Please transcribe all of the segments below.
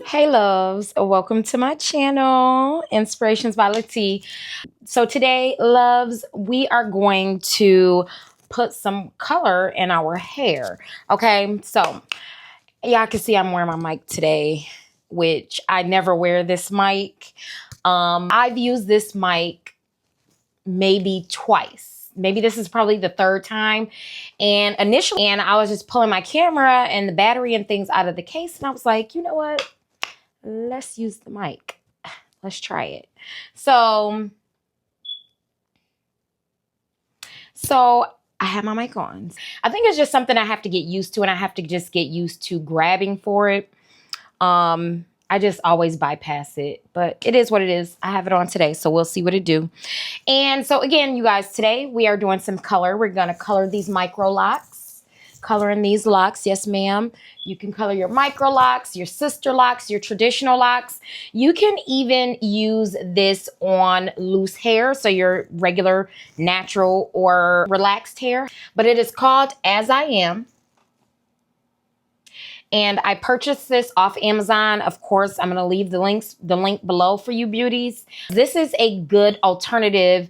Hey loves, welcome to my channel, Inspirations by Lati. So today, loves, we are going to put some color in our hair. Okay, so y'all can see I'm wearing my mic today, which I never wear this mic. I've used this mic maybe twice. Maybe this is probably the third time. And initially, I was just pulling my camera and the battery and things out of the case. And I was like, you know what? Let's use the mic. Let's try it. So I have my mic on. I think it's just something I have to get used to, and I have to just get used to grabbing for it. I just always bypass it, but it is what it is. I have it on today, so we'll see what it do. And so again, you guys, today we are doing some color. We're going to color these Microlocs. Coloring these locks, yes ma'am. You can color your Microlocs, your sister locks, your traditional locks. You can even use this on loose hair, so your regular, natural, or relaxed hair. But it is called As I Am. And I purchased this off Amazon. Of course, I'm going to leave the link below for you beauties. This is a good alternative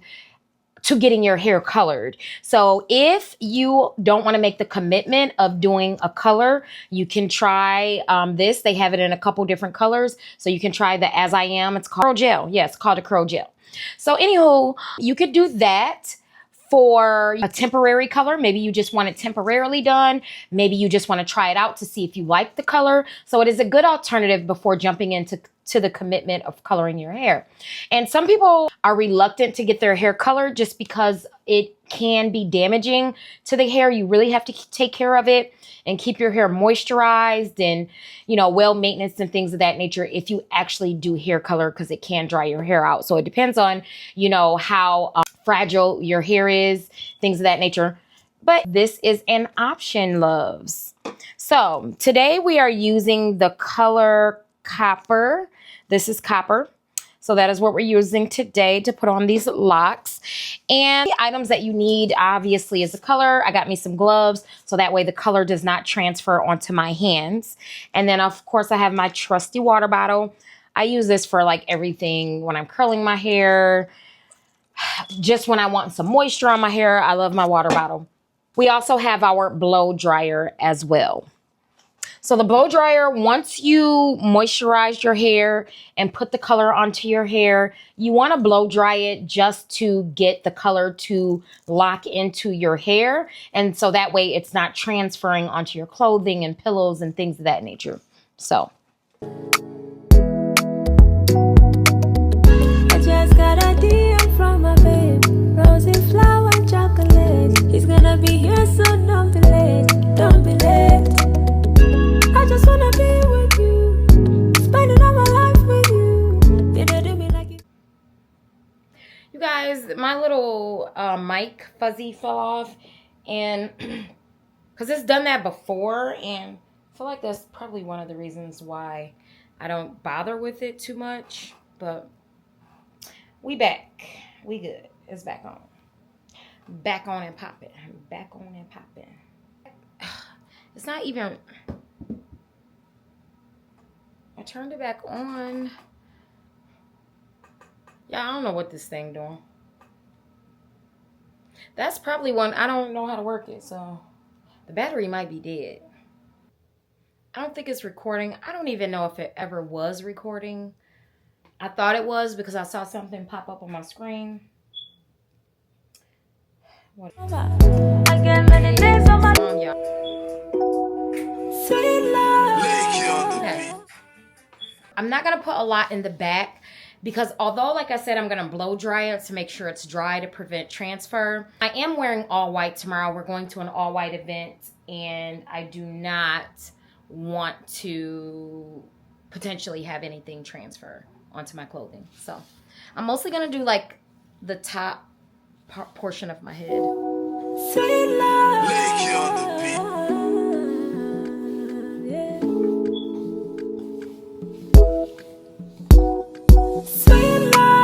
to getting your hair colored. So if you don't want to make the commitment of doing a color, you can try this. They have it in a couple different colors. So you can try the As I Am. It's called curl gel. Yes, it's called a curl gel. So anywho, you could do that for a temporary color. Maybe you just want it temporarily done. Maybe you just want to try it out to see if you like the color. So it is a good alternative before jumping into the commitment of coloring your hair. And some people are reluctant to get their hair colored just because it can be damaging to the hair. You really have to take care of it and keep your hair moisturized and, you know, well maintenance and things of that nature if you actually do hair color, because it can dry your hair out. So it depends on, you know, how fragile your hair is, things of that nature. But this is an option, loves. So today we are using the color Copper. This is Copper. So that is what we're using today to put on these locks. And the items that you need, obviously, is the color. I got me some gloves, so that way the color does not transfer onto my hands. And then, of course, I have my trusty water bottle. I use this for like everything when I'm curling my hair. Just when I want some moisture on my hair, I love my water bottle. We also have our blow dryer as well. So the blow dryer, once you moisturize your hair and put the color onto your hair, you want to blow dry it just to get the color to lock into your hair. And so that way it's not transferring onto your clothing and pillows and things of that nature. So. I just got a DM from my babe. Rosy flower and chocolate. He's gonna be here soon, don't be late. Don't be late. I just wanna be with you, spending all my life with you. You know, do me like You guys, my little mic fuzzy fell off, and because it's done that before, and I feel like that's probably one of the reasons why I don't bother with it too much. But we back. We good. It's back on. Back on and popping. Back on and popping. It's not even... I turned it back on. Yeah, I don't know what this thing doing. That's probably one. I don't know how to work it, so the battery might be dead. I don't think it's recording. I don't even know if it ever was recording. I thought it was because I saw something pop up on my screen. What? I get many days on my sweet love. Okay. I'm not going to put a lot in the back because although, like I said, I'm going to blow dry it to make sure it's dry to prevent transfer. I am wearing all white tomorrow. We're going to an all white event, and I do not want to potentially have anything transfer onto my clothing. So I'm mostly going to do like the top portion of my head. Sweet love.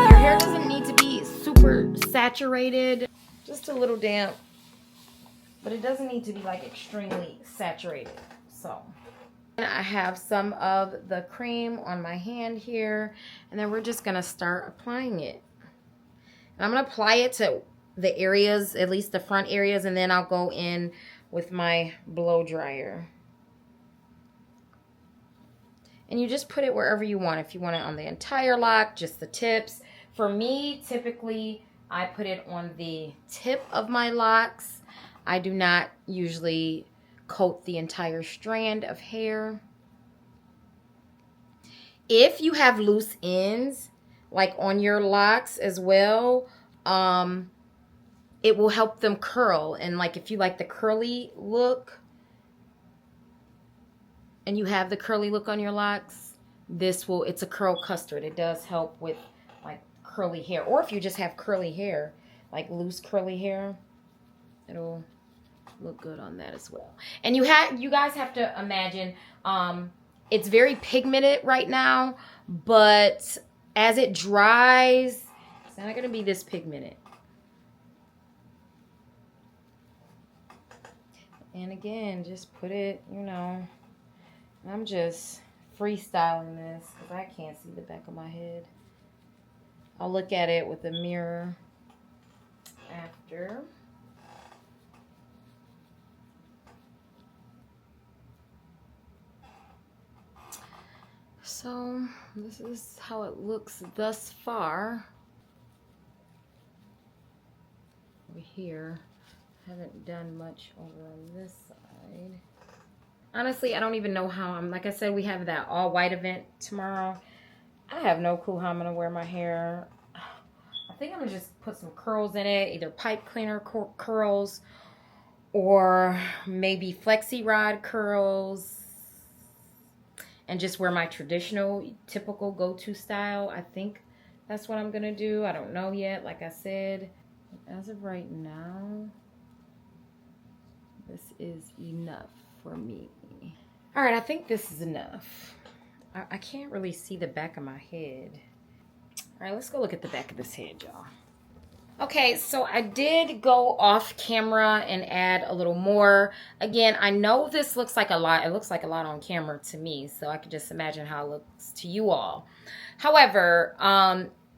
Your hair doesn't need to be super saturated, just a little damp. but it doesn't need to be like extremely saturated. So I have some of the cream on my hand here, and then we're just gonna start applying it. And I'm gonna apply it to the areas, at least the front areas, and then I'll go in with my blow dryer. And you just put it wherever you want. If you want it on the entire lock, just the tips. For me, typically, I put it on the tip of my locks. I do not usually coat the entire strand of hair. If you have loose ends, like on your locks as well, it will help them curl. And like if you like the curly look, and you have the curly look on your locks, it's a curl custard. It does help with like curly hair. Or if you just have curly hair, like loose curly hair, it'll look good on that as well. And you guys have to imagine, it's very pigmented right now, but as it dries, it's not gonna be this pigmented. And again, just put it, I'm just freestyling this because I can't see the back of my head. I'll look at it with a mirror after. So this is how it looks thus far. Over here, haven't done much over on this side. Honestly, I don't even know how like I said, we have that all white event tomorrow. I have no clue how I'm gonna wear my hair. I think I'm gonna just put some curls in it, either pipe cleaner curls or maybe flexi rod curls, and just wear my traditional, typical go-to style. I think that's what I'm gonna do. I don't know yet, like I said. As of right now, this is enough for me. All right, I think this is enough. I can't really see the back of my head. All right, let's go look at the back of this head, y'all. Okay, so I did go off camera and add a little more. Again, I know this looks like a lot. It looks like a lot on camera to me, so I can just imagine how it looks to you all. However,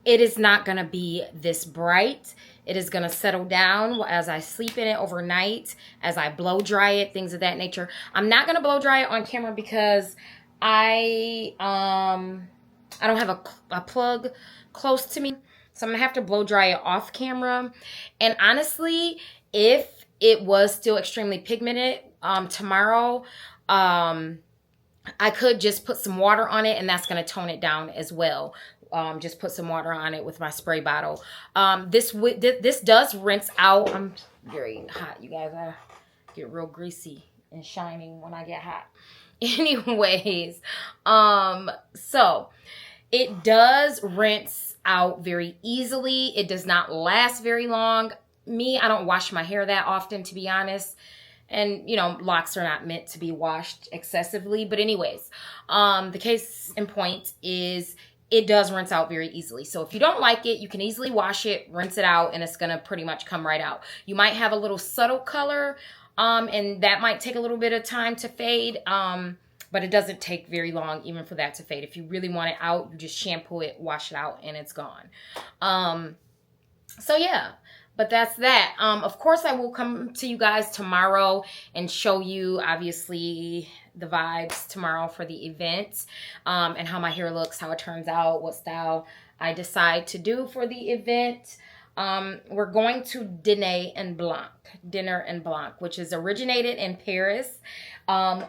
it is not going to be this bright. It is going to settle down as I sleep in it overnight, as I blow dry it, things of that nature. I'm not going to blow dry it on camera because I don't have a plug close to me. So I'm going to have to blow dry it off camera. And honestly, if it was still extremely pigmented tomorrow, I could just put some water on it, and that's going to tone it down as well. Just put some water on it with my spray bottle. This does rinse out. I'm very hot, you guys. I get real greasy and shining when I get hot. Anyways, so it does rinse out very easily. It does not last very long. I don't wash my hair that often, to be honest. And, locks are not meant to be washed excessively. But anyways, the case in point is it does rinse out very easily. So if you don't like it, you can easily wash it, rinse it out, and it's going to pretty much come right out. You might have a little subtle color, and that might take a little bit of time to fade, but it doesn't take very long even for that to fade. If you really want it out, you just shampoo it, wash it out, and it's gone. So yeah. But that's that. Of course, I will come to you guys tomorrow and show you, obviously, the vibes tomorrow for the event, and how my hair looks, how it turns out, what style I decide to do for the event. We're going to Dinner and Blanc, which is originated in Paris,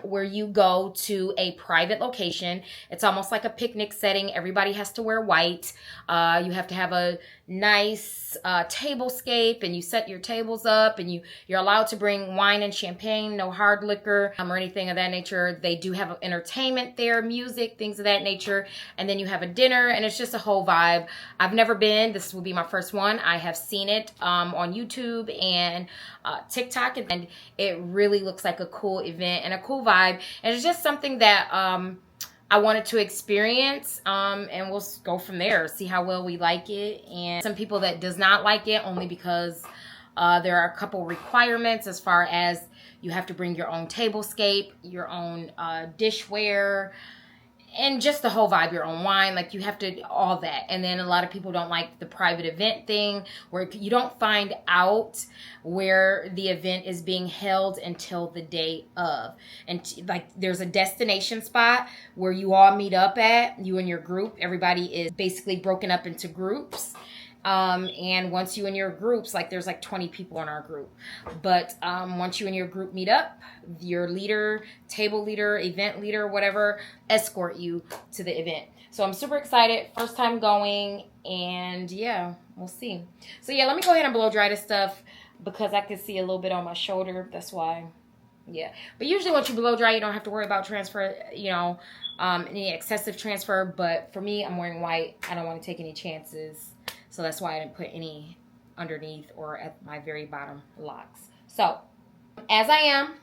where you go to a private location. It's almost like a picnic setting. Everybody has to wear white. You have to have a nice tablescape, and you set your tables up, and you're allowed to bring wine and champagne, no hard liquor or anything of that nature. They do have entertainment there, music, things of that nature, and then you have a dinner, and it's just a whole vibe. I've never been. This will be my first one. I have seen it on YouTube and TikTok, and it really looks like a cool event and a cool vibe, and it's just something that I wanted to experience, and we'll go from there, see how well we like it. And some people that does not like it only because There are a couple requirements as far as you have to bring your own tablescape, your own dishware, and just the whole vibe, your own wine, like you have to, all that. And then a lot of people don't like the private event thing, where you don't find out where the event is being held until the day of. And like there's a destination spot where you all meet up at, you and your group. Everybody is basically broken up into groups. And once you and your groups, like there's like 20 people in our group, but once you and your group meet up, your leader, table leader, event leader, whatever, escort you to the event. So I'm super excited, first time going, and yeah, we'll see. So yeah, let me go ahead and blow dry this stuff because I can see a little bit on my shoulder. That's why. Yeah, but usually once you blow dry, you don't have to worry about transfer, you know, any excessive transfer. But for me, I'm wearing white. I don't want to take any chances. So that's why I didn't put any underneath or at my very bottom locks. So as I am,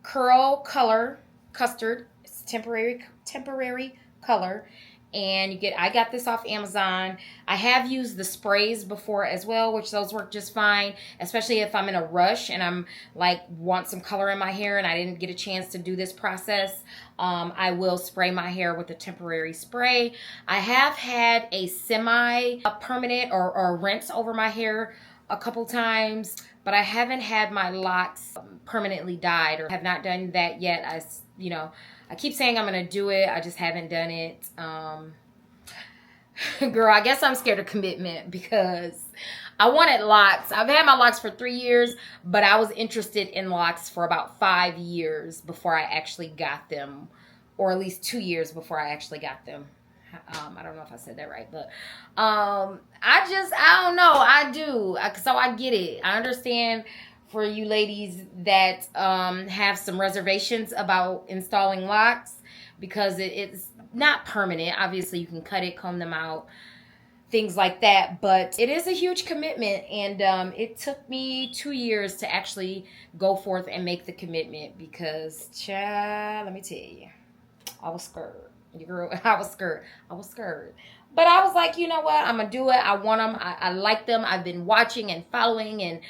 curl color custard. It's temporary color. And I got this off Amazon. I have used the sprays before as well, which those work just fine, especially if I'm in a rush and I'm like want some color in my hair and I didn't get a chance to do this process. I will spray my hair with a temporary spray. I have had a semi-permanent or rinse over my hair a couple times, but I haven't had my locks permanently dyed or have not done that yet. I keep saying I'm going to do it. I just haven't done it. Girl, I guess I'm scared of commitment because I wanted locks. I've had my locks for 3 years, but I was interested in locks for about 5 years before I actually got them, or at least 2 years before I actually got them. I don't know if I said that right, but I don't know. I do. So I get it. I understand for you ladies that have some reservations about installing locks because it's not permanent. Obviously, you can cut it, comb them out, things like that. But it is a huge commitment, and it took me 2 years to actually go forth and make the commitment because, child, let me tell you, I was scared. I was scared. But I was like, you know what? I'm going to do it. I want them. I like them. I've been watching and following and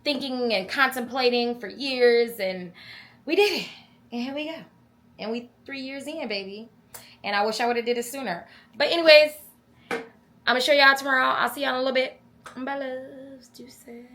thinking and contemplating for years, and we did it. And here we go. And we 3 years in, baby. And I wish I would have did it sooner. But anyways, I'm going to show y'all tomorrow. I'll see y'all in a little bit. Bye, loves. Deuces.